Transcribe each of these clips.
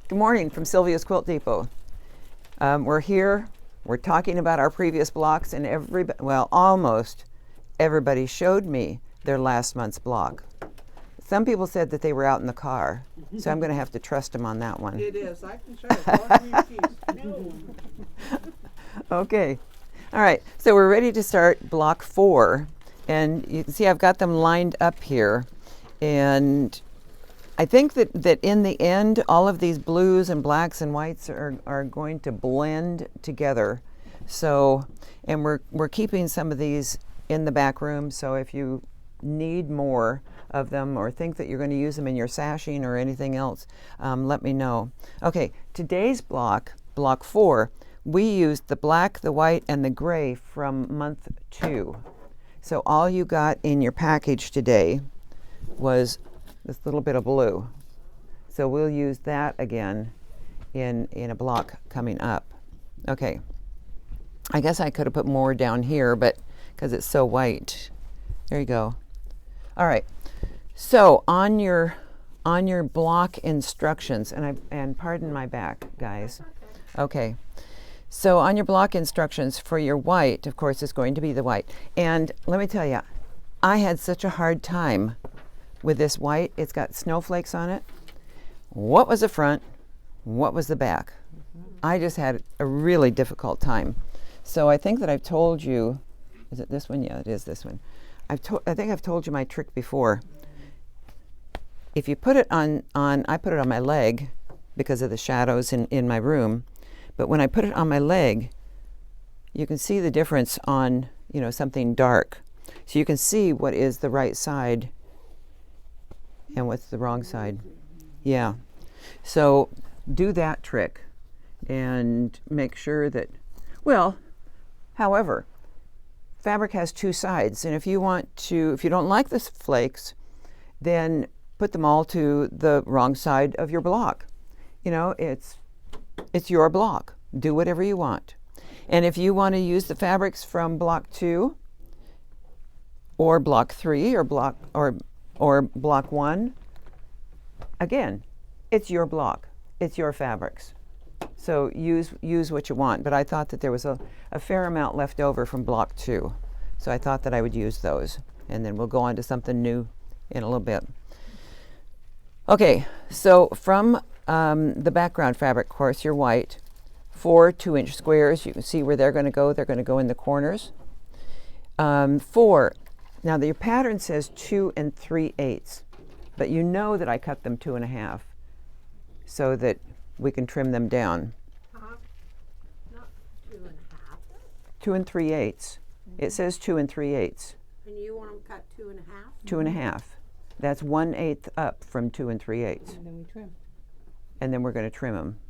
Good morning from Sylvia's Quilt Depot. We're here. We're talking about our previous blocks, and almost everybody showed me their last month's block. Some people said that they were out in the car, so I'm going to have to trust them on that one. It is. I can show it. Okay. All right. So we're ready to start block 4, and you can see I've got them lined up here, and I think that in the end, all of these blues and blacks and whites are going to blend together. So, and we're keeping some of these in the back room. So if you need more of them or think that you're going to use them in your sashing or anything else, let me know. Okay, today's block 4, we used the black, the white, and the gray from month 2. So all you got in your package today was this little bit of blue. So we'll use that again in a block coming up. Okay. I guess I could have put more down here, but because it's so white. There you go. All right. So on your block instructions, and pardon my back, guys. Okay. So on your block instructions for your white, of course, it's going to be the white. And let me tell you, I had such a hard time with this white. It's got snowflakes on it. What was the front? What was the back? I just had a really difficult time. So I think that I've told you, is it this one? Yeah, it is this one. I think I've told you my trick before. If you put it on, I put it on my leg because of the shadows in my room. But when I put it on my leg, you can see the difference on, something dark. So you can see what is the right side and what's the wrong side. Yeah. So do that trick and make sure that, however, fabric has 2 sides, and if you don't like the flakes, then put them all to the wrong side of your block. It's your block. Do whatever you want. And if you want to use the fabrics from block 2 or block 3 or block 1, again, it's your block. It's your fabrics. So use what you want. But I thought that there was a fair amount left over from block 2. So I thought that I would use those. And then we'll go on to something new in a little bit. Okay, so from the background fabric, of course, your white, 4 2-inch squares. You can see where they're going to go. They're going to go in the corners. 4. Now, your pattern says 2 3/8, but you know that I cut them 2 1/2 so that we can trim them down. Not 2 1/2. 2 3/8. It says 2 3/8. And you want them cut 2 1/2? 2 1/2. That's 1/8 up from 2 3/8. And then we trim. And then we're going to trim them.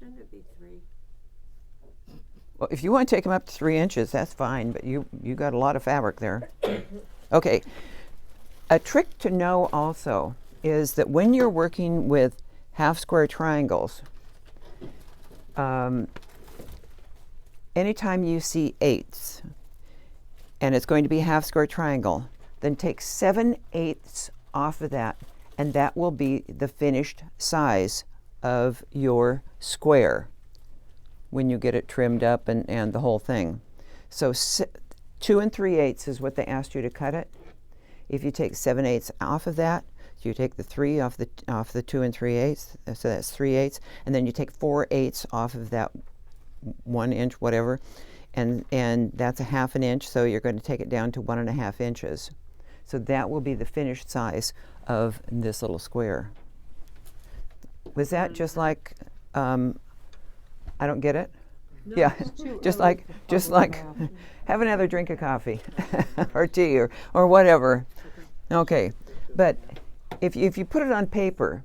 Shouldn't it be 3? Well, if you want to take them up to 3 inches, that's fine, but you got a lot of fabric there. Okay. A trick to know also is that when you're working with half square triangles, anytime you see 8ths, and it's going to be a half square triangle, then take 7/8 off of that, and that will be the finished size of your square when you get it trimmed up and the whole thing. So 2 3/8 is what they asked you to cut it. If you take 7/8 off of that, you take the 3 off the 2 3/8, so that's 3/8, and then you take 4/8 off of that 1 inch, whatever, and that's a 1/2 inch, so you're going to take it down to 1 1/2 inches. So that will be the finished size of this little square. Was that just like, I don't get it? No, Yeah, it's too just early like have another drink of coffee or tea or whatever. Okay, but if you put it on paper,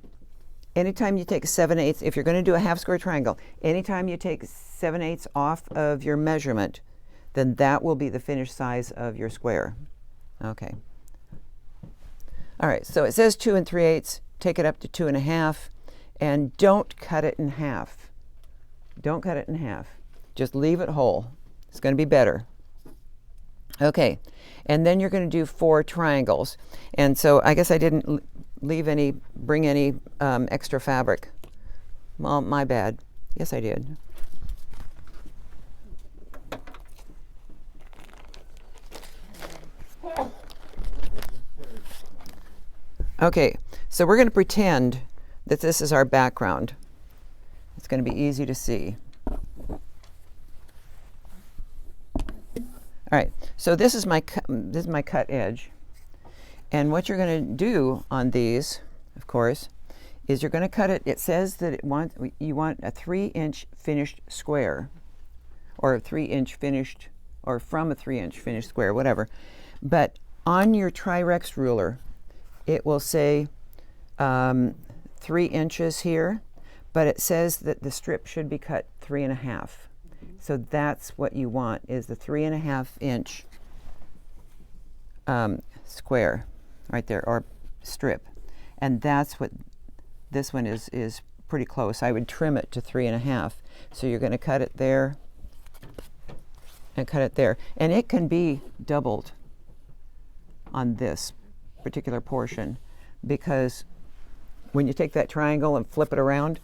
anytime you take 7/8, if you're going to do a half square triangle, anytime you take 7/8 off of your measurement, then that will be the finished size of your square. Okay. All right, so it says 2 3/8, take it up to 2 1/2, and don't cut it in half. Don't cut it in half. Just leave it whole. It's going to be better. Okay, and then you're going to do 4 triangles. And so I guess I didn't bring any extra fabric Well, my bad. Yes, I did. Okay, so we're going to pretend that this is our background. It's going to be easy to see. All right, so this is my cut edge. And what you're going to do on these, of course, is you're going to cut it. It says that you want a 3-inch finished square, or a 3-inch finished, or from a 3-inch finished square, whatever. But on your Tri-Rex ruler, it will say 3 inches here, but it says that the strip should be cut 3.5. So that's what you want, is the 3.5-inch square right there, or strip. And that's what this one is pretty close. I would trim it to 3.5. So you're going to cut it there and cut it there. And it can be doubled on this particular portion, because when you take that triangle and flip it around,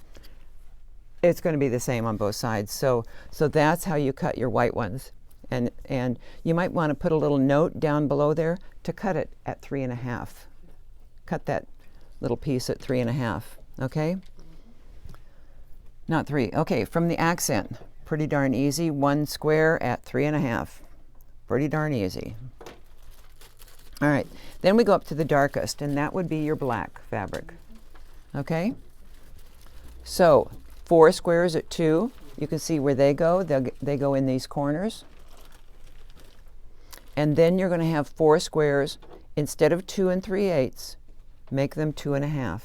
it's going to be the same on both sides. So that's how you cut your white ones. And you might want to put a little note down below there to cut it at 3.5. Cut that little piece at 3.5, okay? Not 3. Okay, from the accent, pretty darn easy. 1 square at 3.5. Pretty darn easy. All right, then we go up to the darkest, and that would be your black fabric, okay? So 4 squares at 2, you can see where they go. They go in these corners. And then you're going to have 4 squares. Instead of 2 3/8, make them 2.5.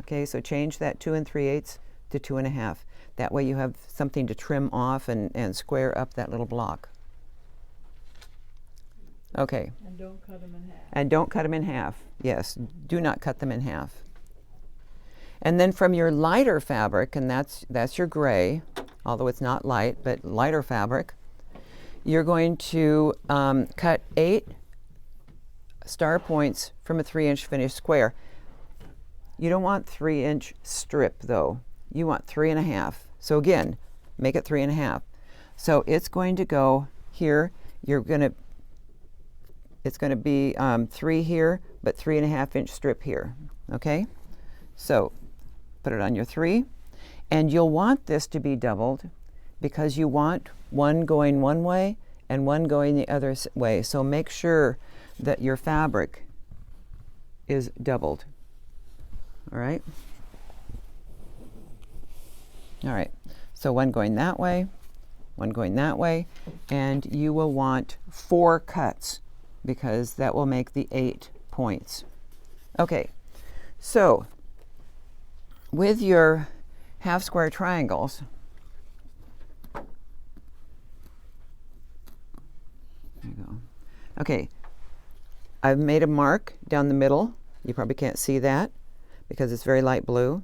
Okay, so change that 2 3/8 to 2.5. That way you have something to trim off and square up that little block. Okay. And don't cut them in half. And don't cut them in half. Yes, do not cut them in half. And then from your lighter fabric, and that's your gray, although it's not light, but lighter fabric, you're going to cut 8 star points from a 3-inch finished square. You don't want 3-inch strip though. You want 3.5. So again, make it 3.5. So it's going to go here. It's going to be 3 here, but 3.5-inch strip here. Okay? So put it on your 3. And you'll want this to be doubled because you want one going one way and one going the other way. So make sure that your fabric is doubled. All right? All right. So one going that way, one going that way, and you will want 4 cuts because that will make the 8 points. Okay. So with your half square triangles, there you go. Okay, I've made a mark down the middle. You probably can't see that because it's very light blue.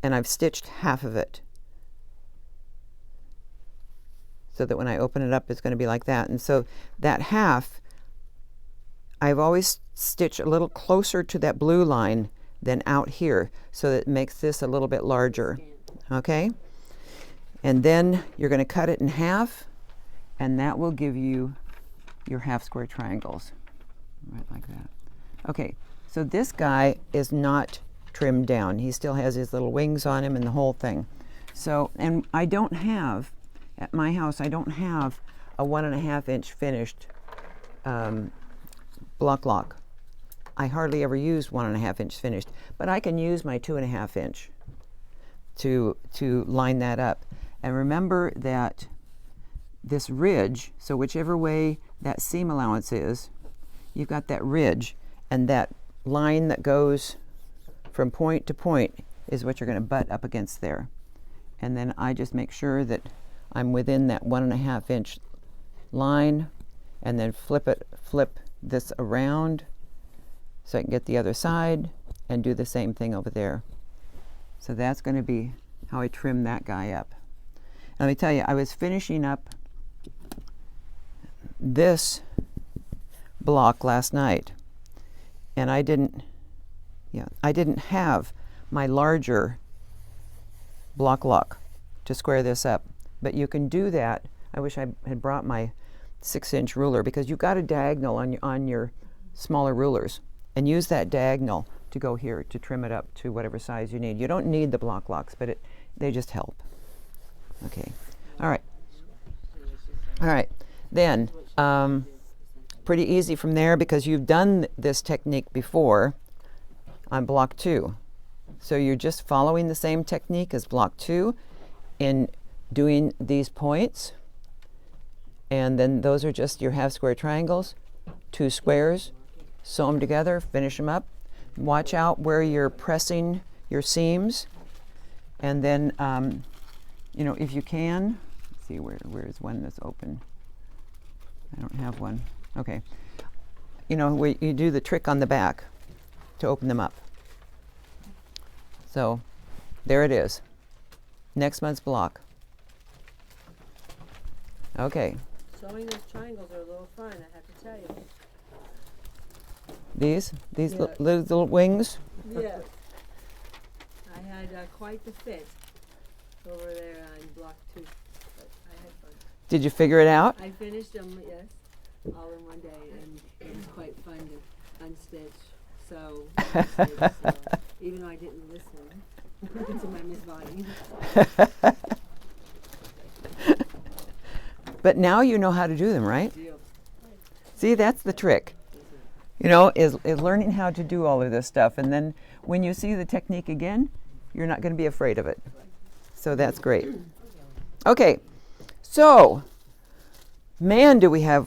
And I've stitched half of it so that when I open it up, it's going to be like that. And so that half, I've always stitched a little closer to that blue line than out here, so that it makes this a little bit larger. Okay? And then you're going to cut it in half, and that will give you your half square triangles. Right like that. Okay, so this guy is not trimmed down. He still has his little wings on him and the whole thing. So, and I don't have, at my house, I don't have a 1.5-inch finished block lock. I hardly ever use 1.5-inch finished, but I can use my 2.5-inch to line that up. And remember that this ridge, so whichever way that seam allowance is, you've got that ridge, and that line that goes from point to point is what you're going to butt up against there. And then I just make sure that I'm within that 1.5-inch line, and then flip this around so I can get the other side and do the same thing over there. So that's going to be how I trim that guy up. And let me tell you, I was finishing up this block last night, and I didn't have my larger block lock to square this up. But you can do that. I wish I had brought my 6-inch ruler, because you've got a diagonal on your smaller rulers, and use that diagonal to go here to trim it up to whatever size you need. You don't need the block locks, but they just help. Okay. All right. All right. Then pretty easy from there, because you've done this technique before on block 2. So you're just following the same technique as block 2 in doing these points. And then those are just your half square triangles, 2 squares, sew them together, finish them up. Watch out where you're pressing your seams. And then, you know, if you can, let's see, where's one that's open? I don't have one. Okay. You know, where you do the trick on the back to open them up. So there it is. Next month's block. Okay. Sewing those triangles are a little fun, I have to tell you. These Yeah. little wings. Yes. I had quite the fit over there on block 2, but I had fun. Did you figure it out? I finished them, yes, all in one day, and it was quite fun to unstitch, sew, unstitch, so, even though I didn't listen to my Miss Bonnie. But now you know how to do them, right? Deal. See, that's the trick. You know, is learning how to do all of this stuff. And then when you see the technique again, you're not going to be afraid of it. So that's great. Okay, so, man, do we have